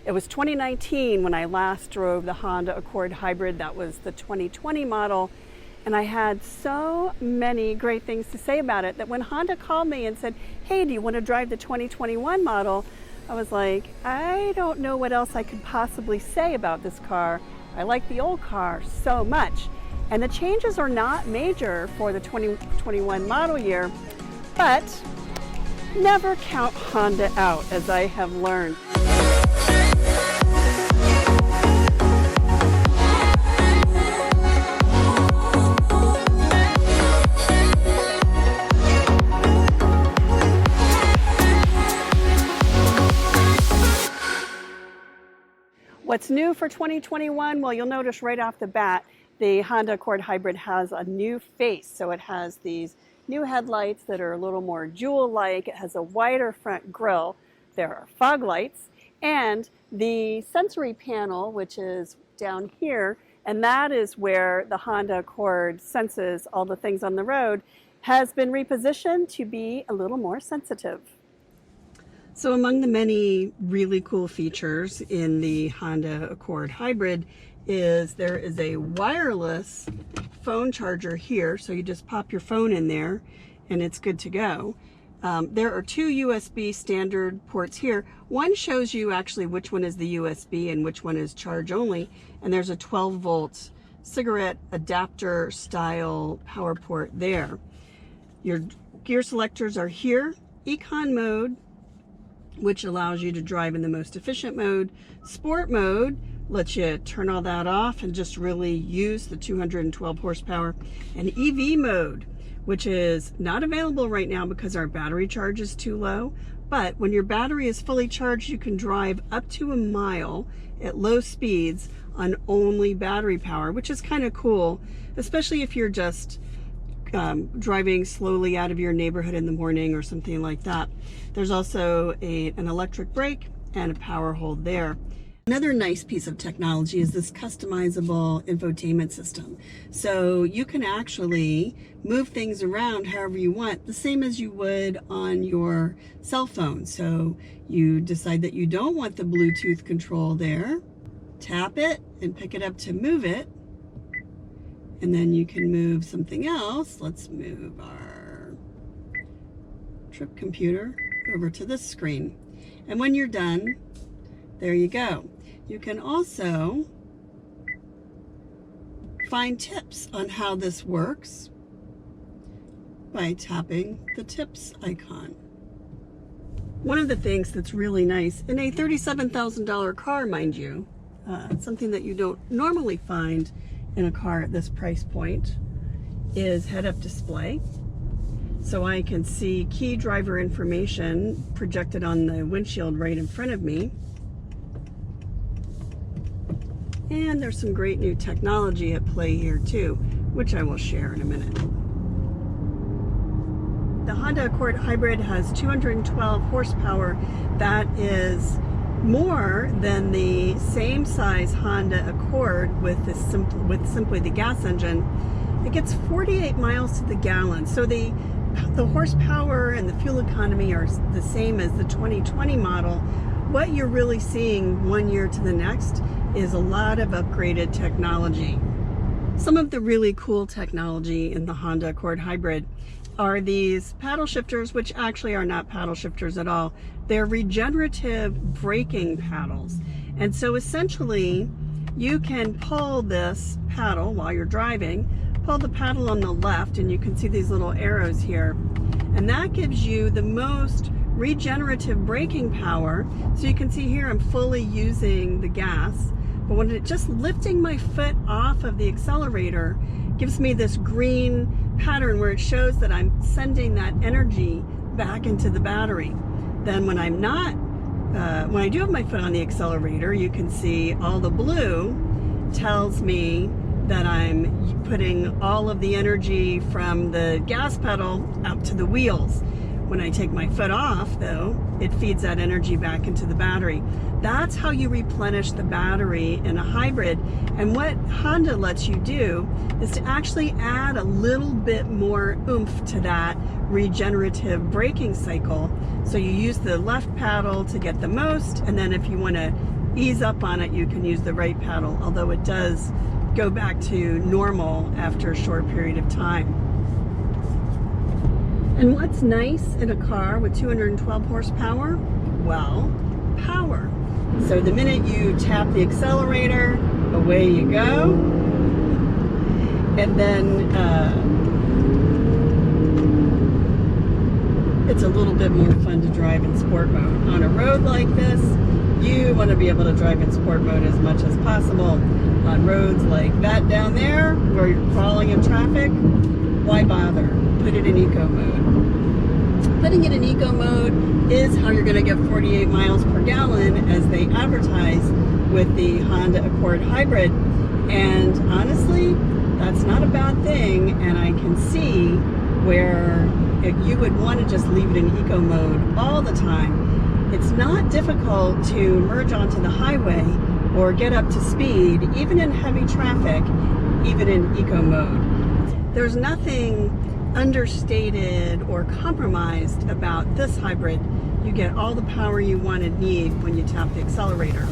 It was 2019 when I last drove the Honda Accord Hybrid. That was the 2020 model. And I had so many great things to say about it that when Honda called me and said, hey, do you want to drive the 2021 model? I was like, I don't know what else I could possibly say about this car. I like the old car so much. And the changes are not major for the 2021 model year, but never count Honda out, as I have learned. What's new for 2021? Well, you'll notice right off the bat, the Honda Accord Hybrid has a new face. So it has these new headlights that are a little more jewel-like. It has a wider front grille. There are fog lights and the sensory panel, which is down here, and that is where the Honda Accord senses all the things on the road, has been repositioned to be a little more sensitive. So among the many really cool features in the Honda Accord Hybrid is there is a wireless phone charger here. So you just pop your phone in there and it's good to go. There are two USB standard ports here. One shows you actually which one is the USB and which one is charge only. And there's a 12 volt cigarette adapter style power port there. Your gear selectors are here. Econ mode, which allows you to drive in the most efficient mode. Sport mode lets you turn all that off and just really use the 212 horsepower. And EV mode, which is not available right now because our battery charge is too low. But when your battery is fully charged, you can drive up to a mile at low speeds on only battery power, which is kind of cool, especially if you're just driving slowly out of your neighborhood in the morning or something like that. There's also an electric brake and a power hold there. Another nice piece of technology is this customizable infotainment system. So you can actually move things around however you want, the same as you would on your cell phone. So you decide that you don't want the Bluetooth control there, tap it and pick it up to move it. And then you can move something else. Let's move our trip computer over to this screen. And when you're done, there you go. You can also find tips on how this works by tapping the tips icon. One of the things that's really nice in a $37,000 car, mind you, something that you don't normally find in a car at this price point, is head-up display. So I can see key driver information projected on the windshield right in front of me. And there's some great new technology at play here too, which I will share in a minute. The Honda Accord Hybrid has 212 horsepower. That is more than the same size Honda Accord with simply the gas engine. It gets 48 miles to the gallon. So the horsepower and the fuel economy are the same as the 2020 model. What you're really seeing one year to the next is a lot of upgraded technology. Some of the really cool technology in the Honda Accord Hybrid are these paddle shifters, which actually are not paddle shifters at all. They're regenerative braking paddles. And so essentially you can pull this paddle while you're driving, pull the paddle on the left, and you can see these little arrows here. And that gives you the most regenerative braking power. So you can see here I'm fully using the gas, but when it just lifting my foot off of the accelerator gives me this green pattern where it shows that I'm sending that energy back into the battery. Then when I'm not, when I do have my foot on the accelerator, you can see all the blue tells me that I'm putting all of the energy from the gas pedal out to the wheels. When I take my foot off, though, it feeds that energy back into the battery. That's how you replenish the battery in a hybrid. And what Honda lets you do is to actually add a little bit more oomph to that regenerative braking cycle. So you use the left paddle to get the most, and then if you want to ease up on it, you can use the right pedal, although it does go back to normal after a short period of time. And what's nice in a car with 212 horsepower? Well, power. So the minute you tap the accelerator, away you go. And then it's a little bit more fun to drive in sport mode. On a road like this, you want to be able to drive in sport mode as much as possible. On roads like that down there, where you're crawling in traffic, why bother? Put it in eco mode. Putting it in eco mode is how you're going to get 48 miles per gallon as they advertise with the Honda Accord Hybrid. And honestly, that's not a bad thing, and I can see where you would want to just leave it in eco mode all the time. It's not difficult to merge onto the highway or get up to speed, even in heavy traffic, even in eco mode. There's nothing understated or compromised about this hybrid. You get all the power you want and need when you tap the accelerator.